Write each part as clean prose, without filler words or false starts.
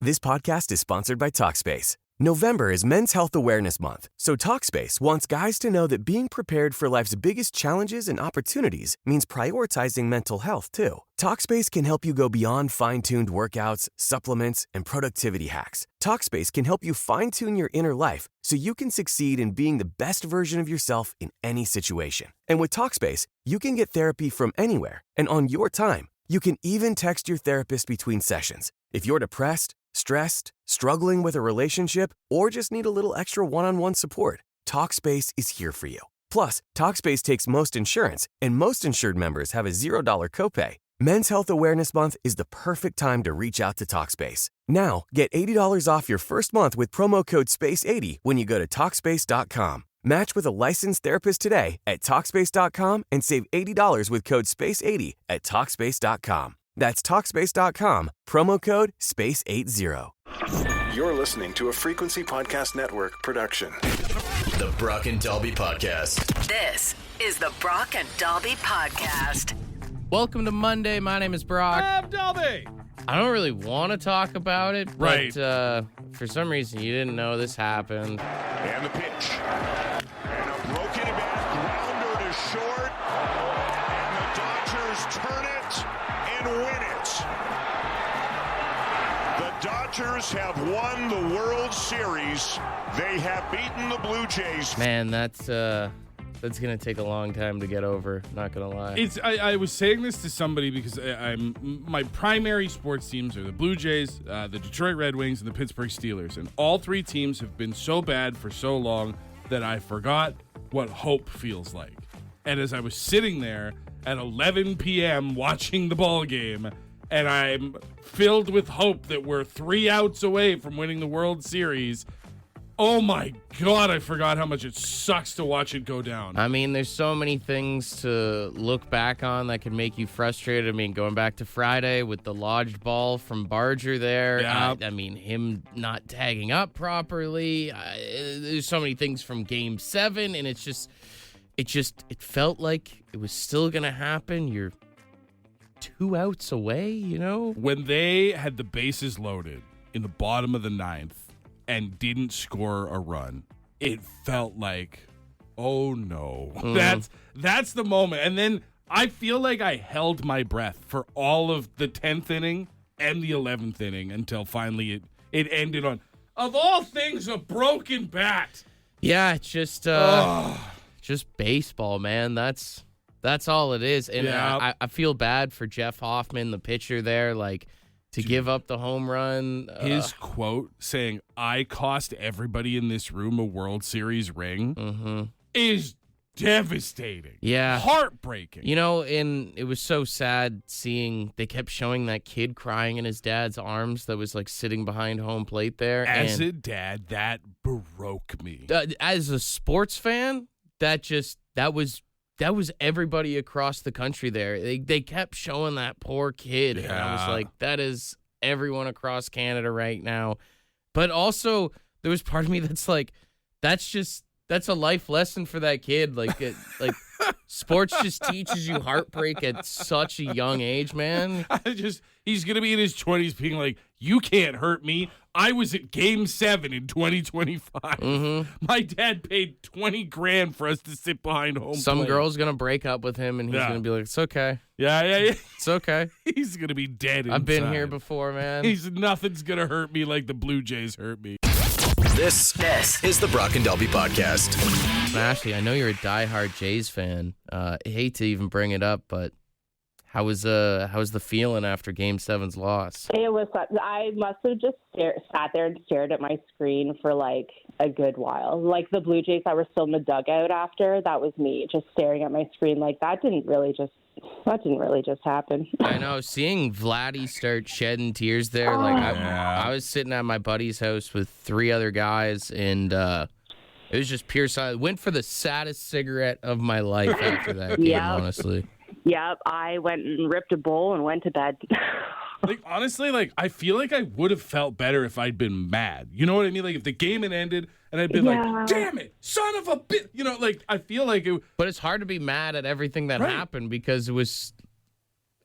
This podcast is sponsored by Talkspace. November is Men's Health Awareness Month, so Talkspace wants guys to know that being prepared for life's biggest challenges and opportunities means prioritizing mental health, too. Talkspace can help you go beyond fine-tuned workouts, supplements, and productivity hacks. Talkspace can help you fine-tune your inner life so you can succeed in being the best version of yourself in any situation. And with Talkspace, you can get therapy from anywhere and on your time. You can even text your therapist between sessions. If you're depressed, stressed, struggling with a relationship, or just need a little extra one-on-one support, Talkspace is here for you. Plus, Talkspace takes most insurance, and most insured members have a $0 copay. Men's Health Awareness Month is the perfect time to reach out to Talkspace. Now, get $80 off your first month with promo code SPACE80 when you go to Talkspace.com. Match with a licensed therapist today at Talkspace.com and save $80 with code SPACE80 at Talkspace.com. That's Talkspace.com, promo code SPACE80. You're listening to a Frequency Podcast Network production. The Brock and Dalby Podcast. This is the Brock and Dalby Podcast. Welcome to Monday. My name is Brock. I'm Dalby. I don't really want to talk about it, Right. but for some reason you didn't know this happened. And the pitch. And a broken bat, grounder to short. And the Dodgers turn it and win it. The Dodgers have won the World Series. They have beaten the Blue Jays. Man, that's going to take a long time to get over, not going to lie. I was saying this to somebody because my primary sports teams are the Blue Jays, the Detroit Red Wings, and the Pittsburgh Steelers. And all three teams have been so bad for so long that I forgot what hope feels like. And as I was sitting there at 11 p.m. watching the ball game, and I'm filled with hope that we're 3 outs away from winning the World Series, oh my God, I forgot how much it sucks to watch it go down. I mean, there's so many things to look back on that can make you frustrated. I mean, going back to Friday with the lodged ball from Barger there. Yeah. I mean, him not tagging up properly. There's so many things from Game 7, and it felt like it was still going to happen. You're 2 outs away, you know? When they had the bases loaded in the bottom of the ninth and didn't score a run, it felt like, oh no. That's the moment. And then I feel like I held my breath for all of the 10th inning and the 11th inning until finally it ended on, of all things, a broken bat. Yeah, it's just baseball, man. That's all it is. And Yeah. I feel bad for Jeff Hoffman, the pitcher there, like to give up the home run. His quote saying, "I cost everybody in this room a World Series ring," is devastating. Yeah. Heartbreaking. You know, and it was so sad seeing they kept showing that kid crying in his dad's arms that was like sitting behind home plate there. As and, a dad, that broke me. as a sports fan, that was everybody across the country there. They kept showing that poor kid. And I was Yeah. like, that is everyone across Canada right now. But also, there was part of me that's like, that's a life lesson for that kid. Like sports just teaches you heartbreak at such a young age, man. He's going to be in his 20s being like, you can't hurt me. I was at Game 7 in 2025. My dad paid $20,000 for us to sit behind home Some plate. girl's going to break up with him, and he's going to be like, it's okay. Yeah. It's okay. He's going to be dead inside. I've been here before, man. Nothing's going to hurt me like the Blue Jays hurt me. This is the Brock and Dalby Podcast. Ashley, I know you're a diehard Jays fan. I hate to even bring it up, but how was the feeling after Game 7's loss? It was. I must have just sat there and stared at my screen for like a good while. Like the Blue Jays that were still in the dugout after, that was me just staring at my screen. Like that didn't really just happen. I know, seeing Vladdy start shedding tears there. I was sitting at my buddy's house with 3 other guys, and it was just pure silence. Went for the saddest cigarette of my life after that game, honestly. Yep, I went and ripped a bowl and went to bed. Like, honestly, like, I feel like I would have felt better if I'd been mad. You know what I mean? Like, if the game had ended and I'd been like, damn it, son of a bitch. You know, like, I feel like it. But it's hard to be mad at everything that happened because it was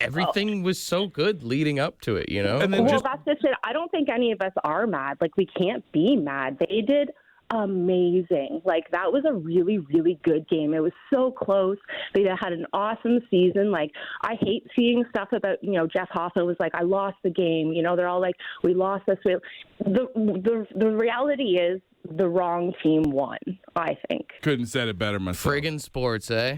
everything was so good leading up to it, you know? And then Well, that's just it. I don't think any of us are mad. Like, we can't be mad. They did amazing. Like, that was a really, really good game. It was so close. They had an awesome season. Like, I hate seeing stuff about, Jeff Hoffman was like, I lost the game. They're all like, we lost this. The reality is the wrong team won, I think. Couldn't said it better myself. Friggin' sports, eh?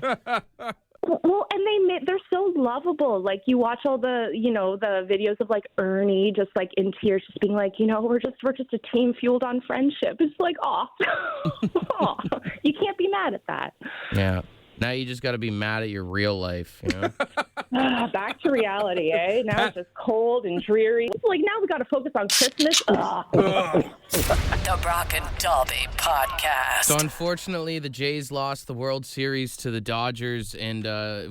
Well, and they're so lovable. Like, you watch all the, the videos of like Ernie just like in tears, just being like, we're just a team fueled on friendship. It's like, you can't be mad at that. Yeah. Now you just got to be mad at your real life, Back to reality, eh? Now it's just cold and dreary. It's like, now we got to focus on Christmas. The Brock and Dalby Podcast. So unfortunately, the Jays lost the World Series to the Dodgers. And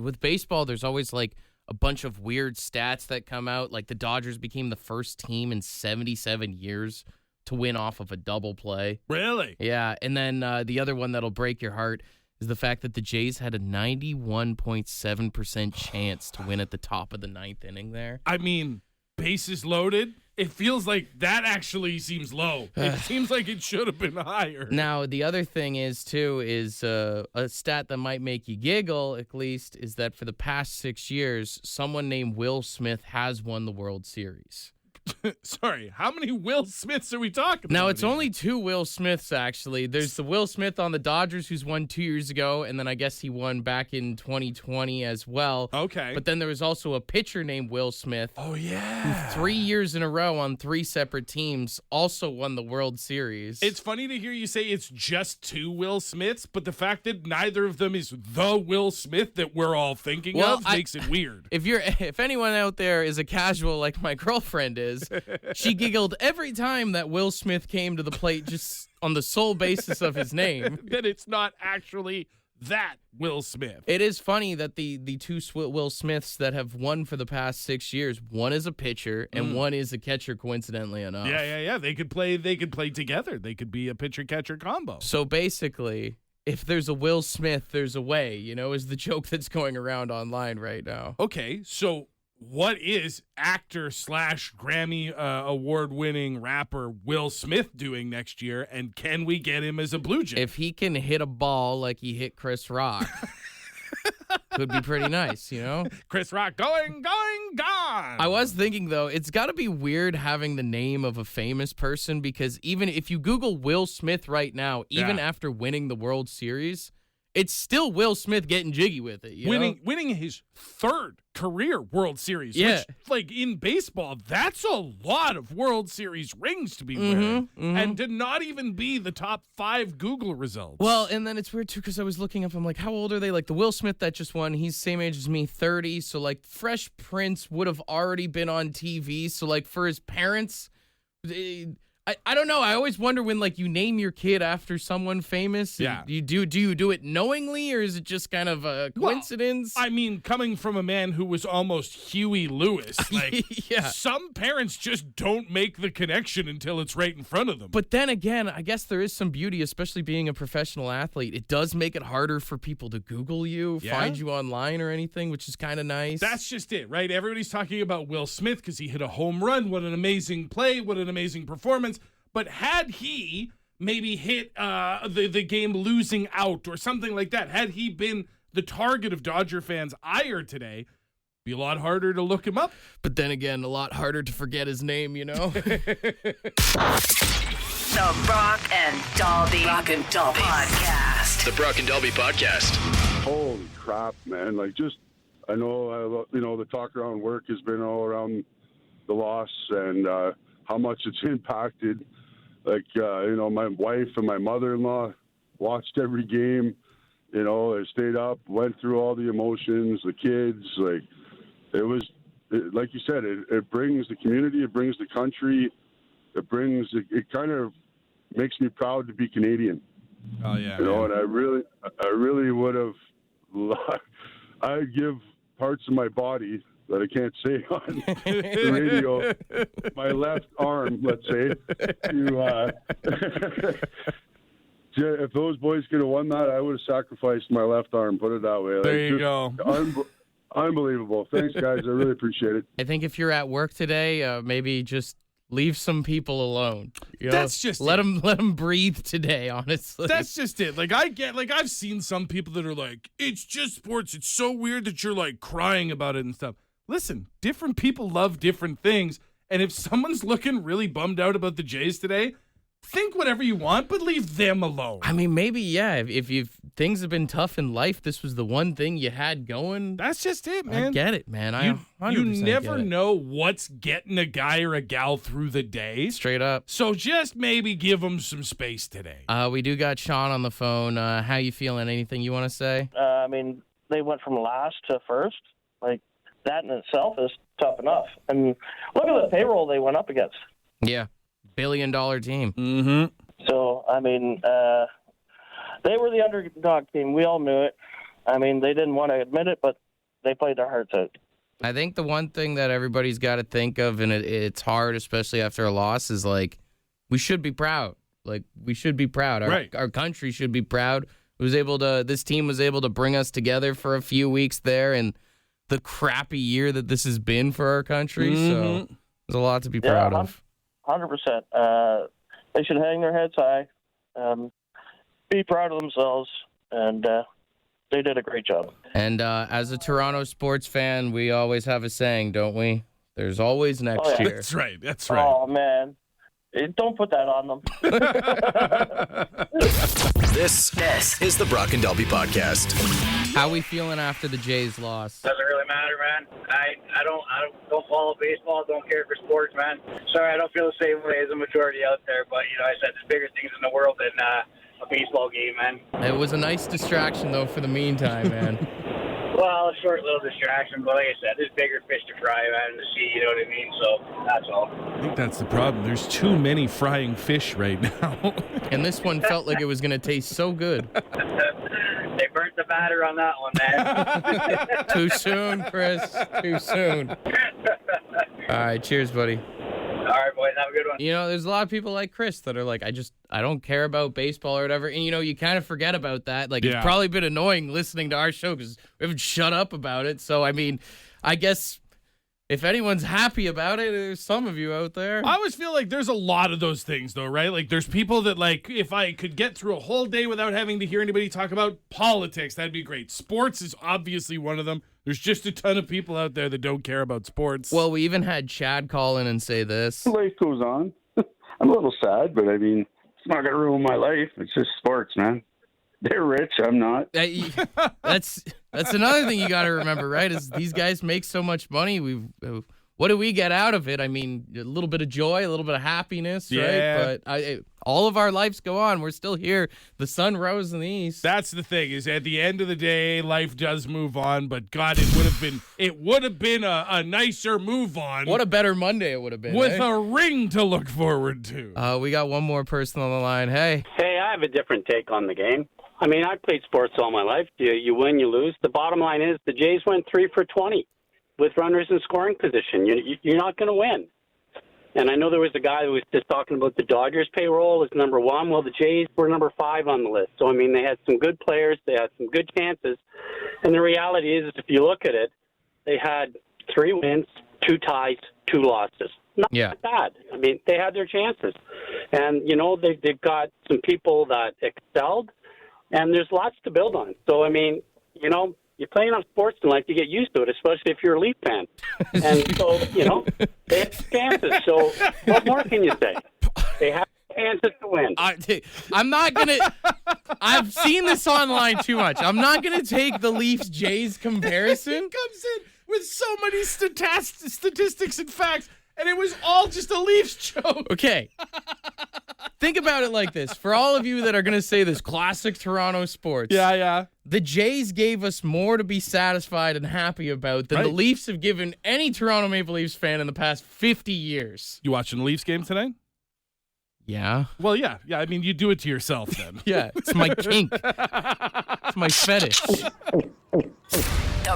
with baseball, there's always like a bunch of weird stats that come out. Like the Dodgers became the first team in 77 years to win off of a double play. Really? Yeah. And then the other one that'll break your heart is the fact that the Jays had a 91.7% chance to win at the top of the ninth inning there. I mean, bases loaded. It feels like that actually seems low. It seems like it should have been higher. Now, the other thing is, too, is a stat that might make you giggle, at least, is that for the past 6 years, someone named Will Smith has won the World Series. Sorry, how many Will Smiths are we talking about? Now, it's only 2 Will Smiths, actually. There's the Will Smith on the Dodgers who's won 2 years ago, and then I guess he won back in 2020 as well. Okay. But then there was also a pitcher named Will Smith. Oh, yeah. Who 3 years in a row on 3 separate teams also won the World Series. It's funny to hear you say it's just 2 Will Smiths, but the fact that neither of them is the Will Smith that we're all thinking of makes it weird. If anyone out there is a casual like my girlfriend is, she giggled every time that Will Smith came to the plate just on the sole basis of his name. That it's not actually that Will Smith. It is funny that the 2 Will Smiths that have won for the past 6 years, one is a pitcher and one is a catcher, coincidentally enough. Yeah. They could play together. They could be a pitcher-catcher combo. So basically, if there's a Will Smith, there's a way, is the joke that's going around online right now. Okay, so what is actor / Grammy award-winning rapper Will Smith doing next year, and can we get him as a Blue Jay? If he can hit a ball like he hit Chris Rock, could be pretty nice, Chris Rock going, gone. I was thinking, though, it's got to be weird having the name of a famous person, because even if you Google Will Smith right now, even after winning the World Series, it's still Will Smith getting jiggy with it. Winning his 3rd career World Series. Yeah. Which, like, in baseball, that's a lot of World Series rings to be wearing. And to not even be the top 5 Google results. Well, and then it's weird, too, because I was looking up, I'm like, how old are they? Like, the Will Smith that just won, he's same age as me, 30. So, like, Fresh Prince would have already been on TV. So, like, for his parents, I don't know. I always wonder when, like, you name your kid after someone famous. Yeah. Do you do it knowingly, or is it just kind of a coincidence? Well, I mean, coming from a man who was almost Huey Lewis, like, yeah. Some parents just don't make the connection until it's right in front of them. But then again, I guess there is some beauty, especially being a professional athlete. It does make it harder for people to Google you, find you online or anything, which is kind of nice. That's just it, right? Everybody's talking about Will Smith because he hit a home run. What an amazing play. What an amazing performance. But had he maybe hit the game losing out or something like that, had he been the target of Dodger fans' ire today, it'd be a lot harder to look him up. But then again, a lot harder to forget his name, The Brock and Dalby Podcast. The Brock and Dalby Podcast. Holy crap, man. I know, the talk around work has been all around the loss and how much it's impacted. My wife and my mother-in-law watched every game, they stayed up, went through all the emotions, the kids, like you said, it brings the community, it brings the country, it kind of makes me proud to be Canadian. Oh, yeah. And I really would have, I'd give parts of my body that I can't say on the radio, my left arm, let's say, if those boys could have won that, I would have sacrificed my left arm, put it that way. There you go. Unbelievable. Thanks, guys. I really appreciate it. I think if you're at work today, maybe just leave some people alone. You know? That's just let them breathe today. Honestly, that's just it. Like I've seen some people that are like, it's just sports. It's so weird that you're like crying about it and stuff. Listen, different people love different things, and if someone's looking really bummed out about the Jays today, think whatever you want, but leave them alone. I mean, maybe, yeah, if things have been tough in life, this was the one thing you had going. That's just it, man. I get it, man. You never know what's getting a guy or a gal through the day. Straight up. So just maybe give them some space today. We do got Sean on the phone. How you feeling? Anything you want to say? I mean, they went from last to first. Like, that in itself is tough enough. And look at the payroll they went up against. Yeah. Billion-dollar team. Mm-hmm. So, I mean, they were the underdog team. We all knew it. I mean, they didn't want to admit it, but they played their hearts out. I think the one thing that everybody's got to think of, and it's hard, especially after a loss, is like, we should be proud. Like, we should be proud. Our country should be proud. This team was able to bring us together for a few weeks there, and the crappy year that this has been for our country. Mm-hmm. So there's a lot to be proud of. 100%. They should hang their heads high, be proud of themselves, and they did a great job. And as a Toronto sports fan, we always have a saying, don't we? There's always next year. That's right. Oh, man. Don't put that on them. This is the Brock and Dalby Podcast. How we feeling after the Jays loss? Doesn't really matter, man. I don't follow baseball. Don't care for sports, man. Sorry, I don't feel the same way as the majority out there. But I said there's bigger things in the world than a baseball game, man. It was a nice distraction though for the meantime, man. Well, a short little distraction, but like I said, there's bigger fish to fry, man, in the sea, you know what I mean? So, that's all. I think that's the problem. There's too many frying fish right now. And this one felt like it was going to taste so good. They burnt the batter on that one, man. Too soon, Chris. Too soon. All right, cheers, buddy. All right, boys, have a good one. There's a lot of people like Chris that are like, I don't care about baseball or whatever. And, you kind of forget about that. Like, It's probably been annoying listening to our show because we haven't shut up about it. So, I mean, I guess if anyone's happy about it, there's some of you out there. I always feel like there's a lot of those things, though, right? Like, there's people that, like, if I could get through a whole day without having to hear anybody talk about politics, that'd be great. Sports is obviously one of them. There's just a ton of people out there that don't care about sports. Well, we even had Chad call in and say this. Life goes on. I'm a little sad, but I mean, it's not going to ruin my life. It's just sports, man. They're rich. I'm not. That's another thing you got to remember, right? Is these guys make so much money. What do we get out of it? I mean, a little bit of joy, a little bit of happiness, right? But all of our lives go on. We're still here. The sun rose in the east. That's the thing. Is at the end of the day, life does move on. But God, it would have been a nicer move on. What a better Monday it would have been with a ring to look forward to. We got one more person on the line. Hey, I have a different take on the game. I mean, I've played sports all my life. You win, you lose. The bottom line is the Jays went 3 for 20 with runners in scoring position. You're not going to win. And I know there was a guy who was just talking about the Dodgers payroll is number 1. Well, the Jays were number 5 on the list. So, I mean, they had some good players. They had some good chances. And the reality is if you look at it, they had 3 wins, 2 ties, 2 losses. Not bad. I mean, they had their chances. And, they've got some people that excelled. And there's lots to build on. So, I mean, you're playing on sports in life, you get used to it, especially if you're a Leaf fan. And so, they have chances. So what more can you say? They have chances to win. I'm not going to – I've seen this online too much. I'm not going to take the Leafs-Jays comparison. It comes in with so many statistics and facts, and it was all just a Leafs joke. Okay. Think about it like this. For all of you that are going to say this classic Toronto sports. Yeah. The Jays gave us more to be satisfied and happy about than the Leafs have given any Toronto Maple Leafs fan in the past 50 years. You watching the Leafs game tonight? Yeah. Well, yeah. You do it to yourself then. Yeah, it's my kink. It's my fetish. The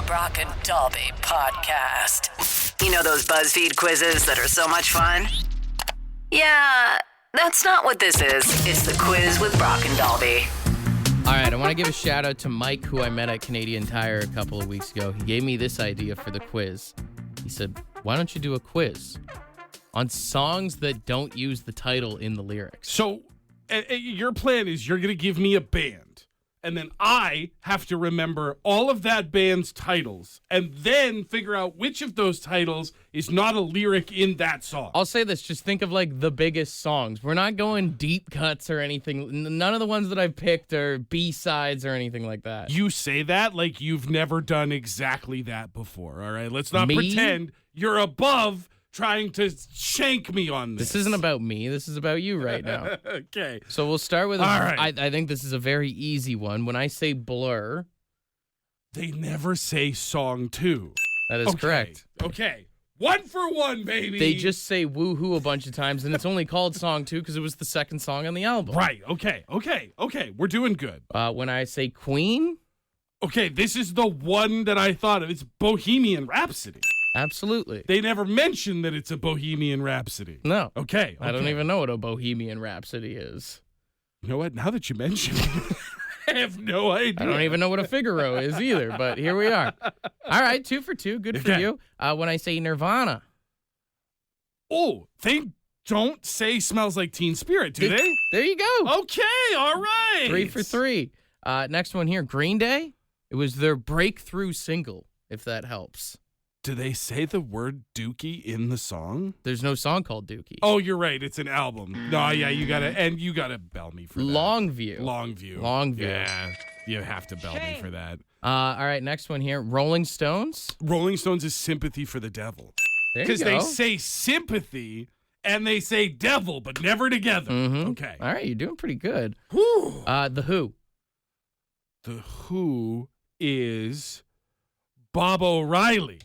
Brock and Dalby Podcast. You know those BuzzFeed quizzes that are so much fun? Yeah, that's not what this is. It's the quiz with Brock and Dalby. All right, I want to give a shout out to Mike, who I met at Canadian Tire a couple of weeks ago. He gave me this idea for the quiz. He said, why don't you do a quiz on songs that don't use the title in the lyrics? So your plan is you're going to give me a band, and then I have to remember all of that band's titles and then figure out which of those titles is not a lyric in that song. I'll say this. Just think of like the biggest songs. We're not going deep cuts or anything. None of the ones that I've picked are B-sides or anything like that. You say that like you've never done exactly that before, all right? Let's not pretend you're above trying to shank me on this. This isn't about me. This is about you right now. Okay. So we'll start with, all right. I think this is a very easy one. When I say Blur. They never say song 2. That is correct. Okay. 1 for 1, baby. They just say woohoo a bunch of times, and it's only called song 2 because it was the second song on the album. Right. Okay. We're doing good. When I say Queen. Okay, this is the one that I thought of. It's Bohemian Rhapsody. Absolutely. They never mention that it's a Bohemian Rhapsody. No. Okay. I don't even know what a Bohemian Rhapsody is. You know what? Now that you mention it, I have no idea. I don't even know what a Figaro is either, but here we are. All right, 2 for 2. Good for you. When I say Nirvana. Oh, they don't say Smells Like Teen Spirit, do they? There you go. Okay, all right. 3 for 3. Next one here, Green Day. It was their breakthrough single, if that helps. Do they say the word Dookie in the song? There's no song called Dookie. Oh, you're right. It's an album. No, yeah, you gotta bell me for that. Longview. Yeah, you have to bell me for that. All right, next one here. Rolling Stones. Rolling Stones is Sympathy for the Devil. Because they say sympathy and they say devil, but never together. Mm-hmm. Okay. All right, you're doing pretty good. Whew. The Who. The Who is Bob O'Reilly.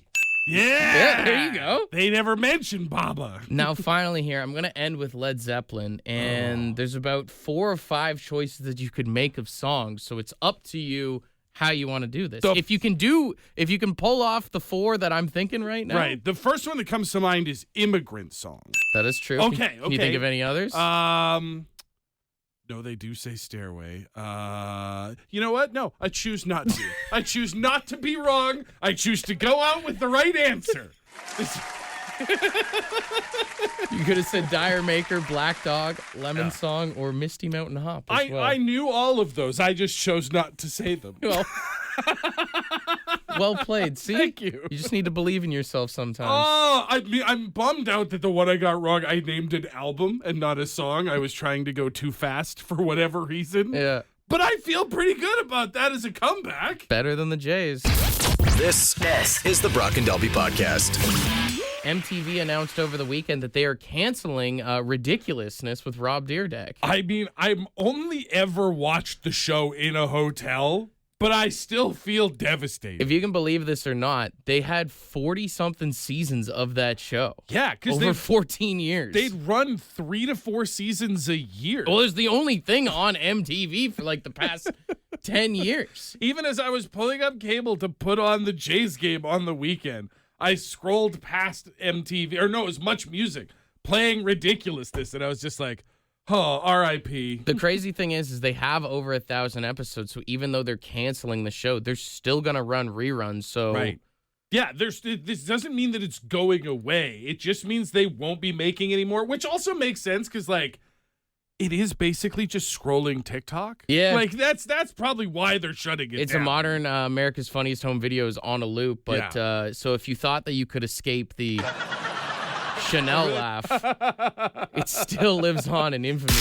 Yeah, there you go. They never mentioned Baba. Now, finally here, I'm going to end with Led Zeppelin, and there's about 4 or 5 choices that you could make of songs, so it's up to you how you want to do this. If you can pull off the 4 that I'm thinking right now. Right. The first one that comes to mind is Immigrant Song. That is true. Okay. Can you think of any others? No, they do say Stairway. You know what? No, I choose not to. I choose not to be wrong. I choose to go out with the right answer. You could have said Dire Maker, Black Dog, Lemon Song, or Misty Mountain Hop as well. I knew all of those. I just chose not to say them. Well played. See? Thank you. You just need to believe in yourself sometimes. Oh, I'm bummed out that the one I got wrong, I named an album and not a song. I was trying to go too fast for whatever reason. Yeah. But I feel pretty good about that as a comeback. Better than the Jays. This is the Brock and Delby Podcast. MTV announced over the weekend that they are canceling Ridiculousness with Rob Dyrdek. I mean, I've only ever watched the show in a hotel, but I still feel devastated. If you can believe this or not, they had 40-something seasons of that show. Yeah, because over 14 years. They'd run 3 to 4 seasons a year. Well, it's the only thing on MTV for like the past 10 years. Even as I was pulling up cable to put on the Jays game on the weekend, I scrolled past MTV, or no, it was Much Music, playing Ridiculousness, and I was just like, oh, R.I.P. The crazy thing is they have over 1,000 episodes, so even though they're canceling the show, they're still going to run reruns, so... Right. Yeah, this doesn't mean that it's going away. It just means they won't be making any more, which also makes sense, because, like, it is basically just scrolling TikTok. Yeah. Like, that's probably why they're shutting it down. It's a modern America's Funniest Home Videos on a loop, but so if you thought that you could escape the Chanel laugh, it still lives on in infamy.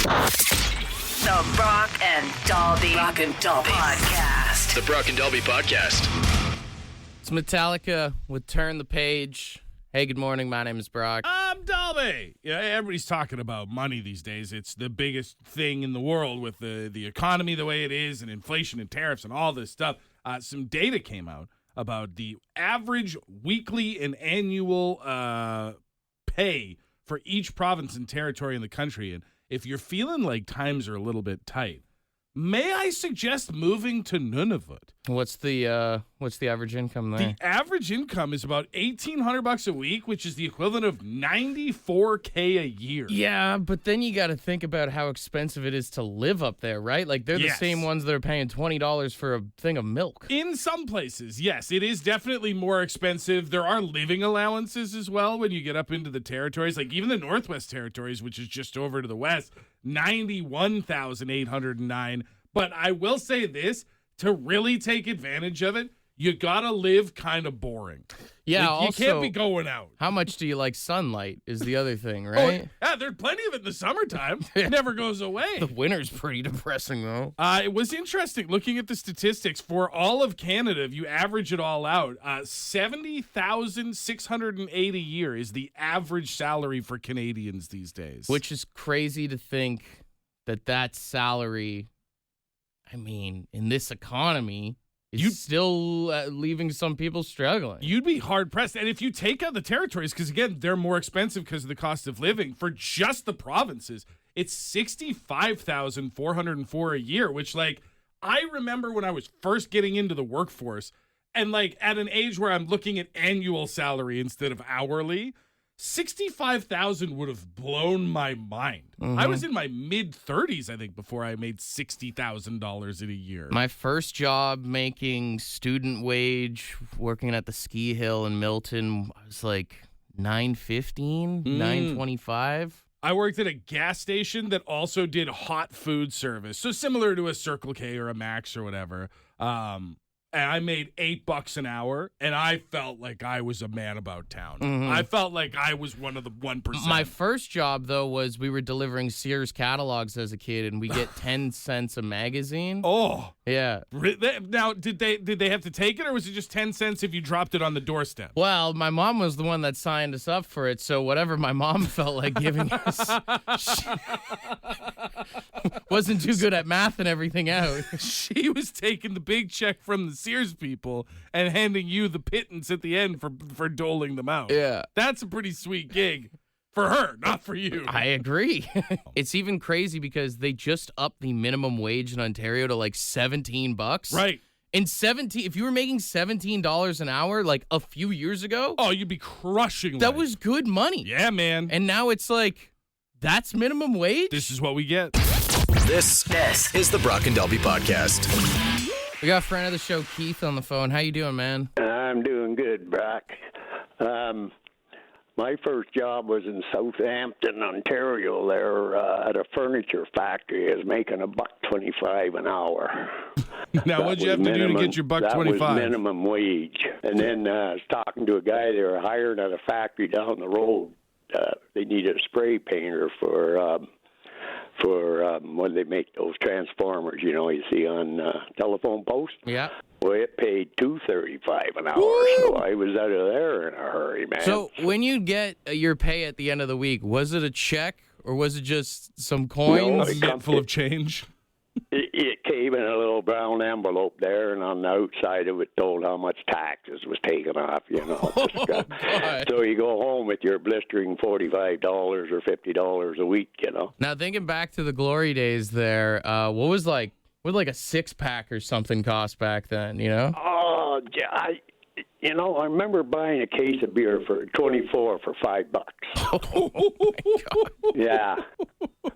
The Brock and Delby Podcast. The Brock and Delby Podcast. It's Metallica with Turn the Page. Hey, good morning. My name is Brock. I'm Delby. Yeah, everybody's talking about money these days. It's the biggest thing in the world with the economy the way it is and inflation and tariffs and all this stuff. Some data came out about the average weekly and annual pay for each province and territory in the country. And if you're feeling like times are a little bit tight, may I suggest moving to Nunavut? What's the average income there? The average income is about $1,800 a week, which is the equivalent of $94K a year. Yeah, but then you got to think about how expensive it is to live up there, right? Like they're the same ones that are paying $20 for a thing of milk. In some places, yes, it is definitely more expensive. There are living allowances as well when you get up into the territories, like even the Northwest Territories, which is just over to the west, $91,809. But I will say this. To really take advantage of it, you gotta live kind of boring. Yeah, like, also, you can't be going out. How much do you like sunlight is the other thing, right? Oh, yeah, there's plenty of it in the summertime. It never goes away. The winter's pretty depressing, though. It was interesting looking at the statistics for all of Canada. If you average it all out, $70,608 a year is the average salary for Canadians these days. Which is crazy to think that salary, I mean, in this economy, is still leaving some people struggling. You'd be hard-pressed. And if you take out the territories, because, again, they're more expensive because of the cost of living, for just the provinces, it's $65,404 a year, which, like, I remember when I was first getting into the workforce and, like, at an age where I'm looking at annual salary instead of hourly, $65,000 would have blown my mind. Mm-hmm. I was in my mid-30s, I think, before I made $60,000 in a year. My first job making student wage, working at the ski hill in Milton, I was like $9.15, $9.25. I worked at a gas station that also did hot food service, so similar to a Circle K or a Max or whatever. And I made $8 an hour, and I felt like I was a man about town. Mm-hmm. I felt like I was one of the 1%. My first job, though, was we were delivering Sears catalogs as a kid, and we get 10 cents a magazine. Oh. Yeah. Now, did they have to take it, or was it just 10 cents if you dropped it on the doorstep? Well, my mom was the one that signed us up for it, so whatever my mom felt like giving us, she wasn't too good at math and everything out. She was taking the big check from the Sears people and handing you the pittance at the end for doling them out. Yeah. That's a pretty sweet gig. For her, not for you. I agree. It's even crazy because they just upped the minimum wage in Ontario to like $17. Right. And if you were making $17 an hour like a few years ago, oh, you'd be crushing that life. Was good money. Yeah, man. And now it's like, that's minimum wage? This is what we get. This is the Brock and Delby Podcast. We got a friend of the show, Keith, on the phone. How you doing, man? I'm doing good, Brock. My first job was in Southampton, Ontario, there at a furniture factory. I was making $1.25 an hour. Now, what'd you have to do to get your $1.25? That was minimum wage. And then I was talking to a guy they were hired at a factory down the road. They needed a spray painter for when they make those transformers, you see on telephone posts. Yeah. Well, it paid $2.35 an hour, so I was out of there in a hurry, man. So when you get your pay at the end of the week, was it a check or was it just some coins? A mint full of change? It came in a little brown envelope there, and on the outside of it told how much taxes was taken off, So you go home with your blistering $45 or $50 a week, Now, thinking back to the glory days there, what would like a 6-pack or something cost back then, Oh, I remember buying a case of beer for 24 for $5. Oh, my God. Yeah.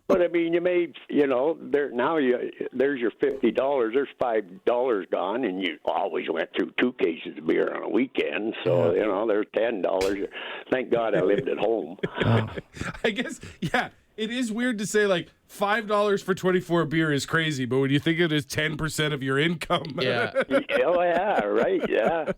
But, I mean, you made, there's your $50. There's $5 gone, and you always went through 2 cases of beer on a weekend. So, there's $10. Thank God I lived at home. I guess, yeah. It is weird to say, like, $5 for 24 beer is crazy, but when you think it is 10% of your income. Yeah. Oh, yeah, right, yeah.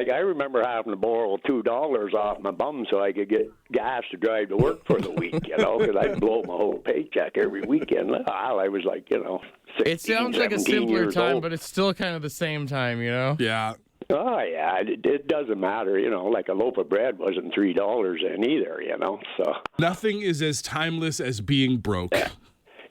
I remember having to borrow $2 off my bum so I could get gas to drive to work for the week, because I'd blow my whole paycheck every weekend. I was like, 16, it sounds like a simpler time, old. But it's still kind of the same time, Yeah. Oh, yeah, it doesn't matter, like a loaf of bread wasn't $3 then either, so. Nothing is as timeless as being broke.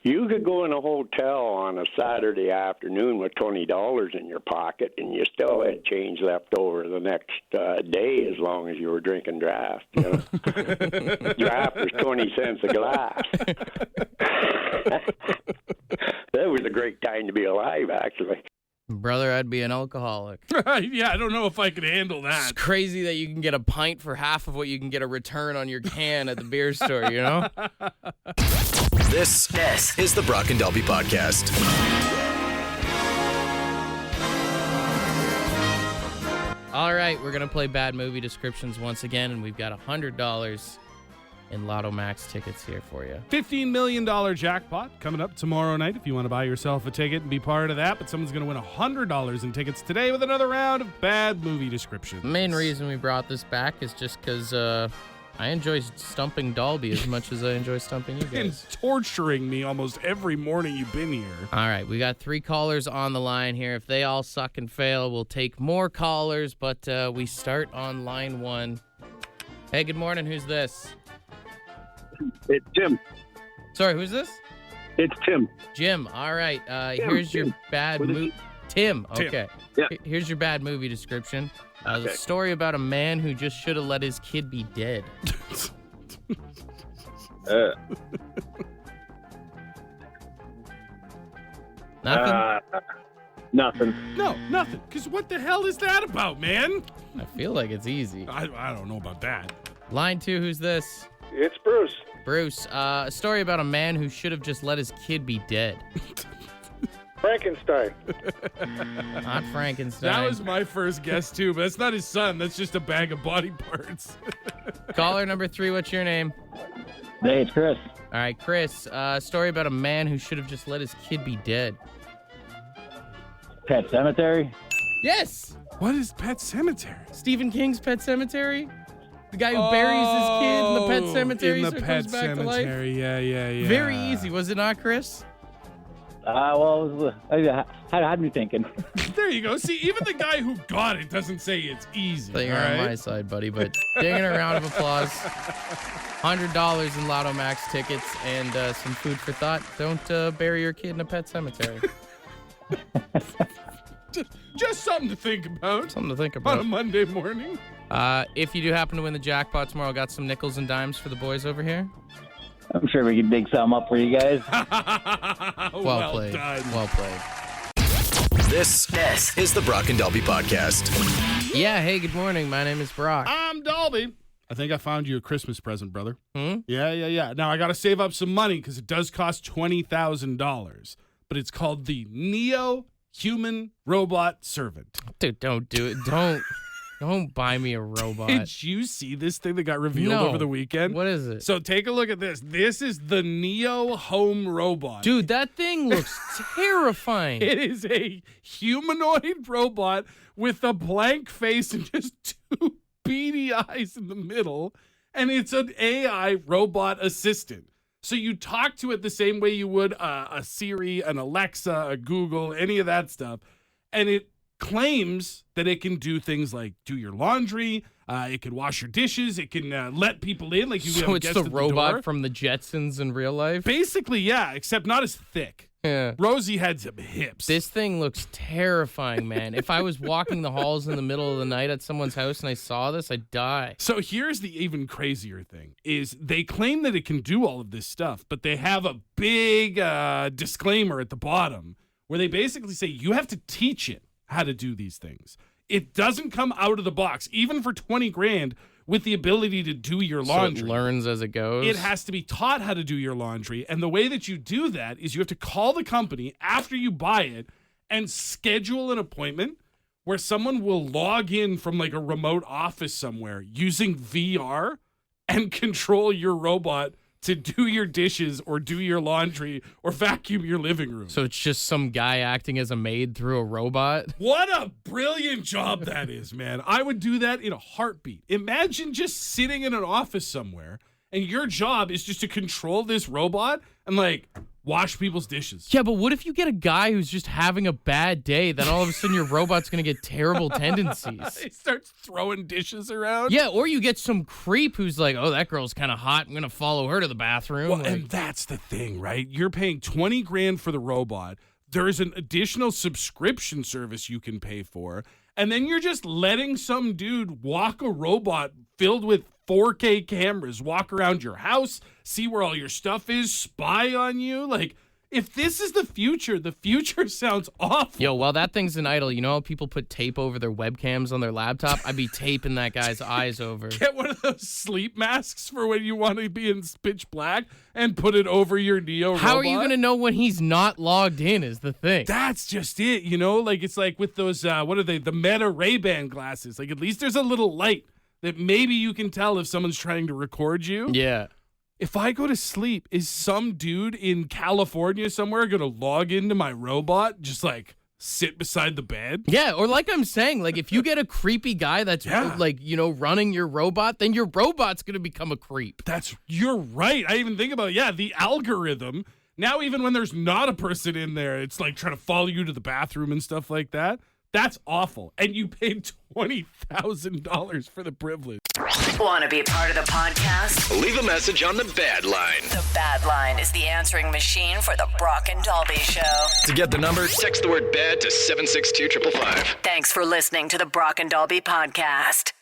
You could go in a hotel on a Saturday afternoon with $20 in your pocket, and you still had change left over the next day as long as you were drinking draft. Draft was 20 cents a glass. That was great time to be alive, actually. Brother, I'd be an alcoholic. Yeah, I don't know if I could handle that. It's crazy that you can get a pint for half of what you can get a return on your can at the beer store, you know? This is the Brock and Dalby Podcast. All right, we're going to play bad movie descriptions once again, and we've got $100 in Lotto Max tickets here for you. $15 million jackpot coming up tomorrow night if you want to buy yourself a ticket and be part of that. But someone's going to win $100 in tickets today with another round of bad movie descriptions. The main reason we brought this back is just because I enjoy stumping Dalby as much as I enjoy stumping you guys. And torturing me almost every morning you've been here. All right, we got 3 callers on the line here. If they all suck and fail, we'll take more callers, but we start on line 1. Hey, good morning. Who's this? It's Tim. Sorry, who's this? It's Tim. Jim. All right. Tim, Here's your Tim. bad What is movie. it? Tim. Tim. Okay. Yeah. Here's your bad movie description. The Okay. story about a man who just should have let his kid be dead. Nothing? Nothing. No, nothing. Because what the hell is that about, man? I feel like it's easy. I don't know about that. Line 2, who's this? It's Bruce. Bruce. A story about a man who should have just let his kid be dead. Frankenstein. Not Frankenstein. That was my first guess, too, but that's not his son. That's just a bag of body parts. Caller number 3, what's your name? Hey, it's Chris. All right, Chris. Story about a man who should have just let his kid be dead. Pet Cemetery? Yes! What is Pet Cemetery? Stephen King's Pet Cemetery? The guy who buries his kid in the pet cemetery In the so it Pet comes back to life? Cemetery, yeah. Very easy, was it not, Chris? Well, had me thinking. There you go. See, even the guy who got it doesn't say it's easy. So you're all on right? my side, buddy, but dinging a round of applause. $100 in Lotto Max tickets and some food for thought. Don't bury your kid in a pet cemetery. Just something to think about. Something to think On about. a Monday morning. If you do happen to win the jackpot tomorrow, got some nickels and dimes for the boys over here. I'm sure we can dig some up for you guys. Well played. done. Well played. This is the Brock and Dalby Podcast. Yeah, hey, good morning. My name is Brock. I'm Dalby. I think I found you a Christmas present, brother. Hmm? Yeah. Now, I got to save up some money because it does cost $20,000. But it's called the Neo Human Robot Servant. Dude, don't do it. Don't buy me a robot. Did you see this thing that got revealed No. over the weekend? What is it? So take a look at this. This is the Neo Home Robot. Dude, that thing looks terrifying. It is a humanoid robot with a blank face and just 2 beady eyes in the middle. And it's an AI robot assistant. So you talk to it the same way you would a Siri, an Alexa, a Google, any of that stuff. And it claims that it can do things like do your laundry, it can wash your dishes, it can let people in. Like you So have it's guests the at robot door. from the Jetsons in real life? Basically, yeah, except not as thick. Yeah. Rosie had some hips. This thing looks terrifying, man. If I was walking the halls in the middle of the night at someone's house and I saw this, I'd die. So here's the even crazier thing is they claim that it can do all of this stuff, but they have a big disclaimer at the bottom where they basically say you have to teach it how to do these things. It doesn't come out of the box, even for $20,000 with the ability to do your laundry. So it learns as it goes? It has to be taught how to do your laundry. And the way that you do that is you have to call the company after you buy it and schedule an appointment where someone will log in from like a remote office somewhere using VR and control your robot to do your dishes or do your laundry or vacuum your living room. So it's just some guy acting as a maid through a robot? What a brilliant job that is, man. I would do that in a heartbeat. Imagine just sitting in an office somewhere and your job is just to control this robot and like wash people's dishes. Yeah, but what if you get a guy who's just having a bad day, then all of a sudden your robot's going to get terrible tendencies? It starts throwing dishes around. Yeah, or you get some creep who's like, oh, that girl's kind of hot. I'm going to follow her to the bathroom. Well, Like, and that's the thing, right? You're paying $20,000 for the robot. There's an additional subscription service you can pay for. And then you're just letting some dude walk a robot filled with 4K cameras, walk around your house, see where all your stuff is, spy on you. Like, if this is the future sounds awful. Yo, while that thing's an idol, you know how people put tape over their webcams on their laptop? I'd be taping that guy's eyes over. Get one of those sleep masks for when you want to be in pitch black and put it over your Neo How robot. are you going to know when he's not logged in is the thing. That's just it, you know? Like, it's like with those, what are they, the Meta Ray-Ban glasses. Like, at least there's a little light that maybe you can tell if someone's trying to record you. Yeah. If I go to sleep, is some dude in California somewhere going to log into my robot, just like sit beside the bed? Yeah, or like I'm saying, like if you get a creepy guy that's like, you know, running your robot, then your robot's going to become a creep. You're right. I even think about, the algorithm. Now, even when there's not a person in there, it's like trying to follow you to the bathroom and stuff like that. That's awful. And you paid $20,000 for the privilege. Want to be a part of the podcast? Leave a message on the Bad Line. The Bad Line is the answering machine for the Brock and Dalby Show. To get the number, text the word BAD to 762-555. Thanks for listening to the Brock and Dalby podcast.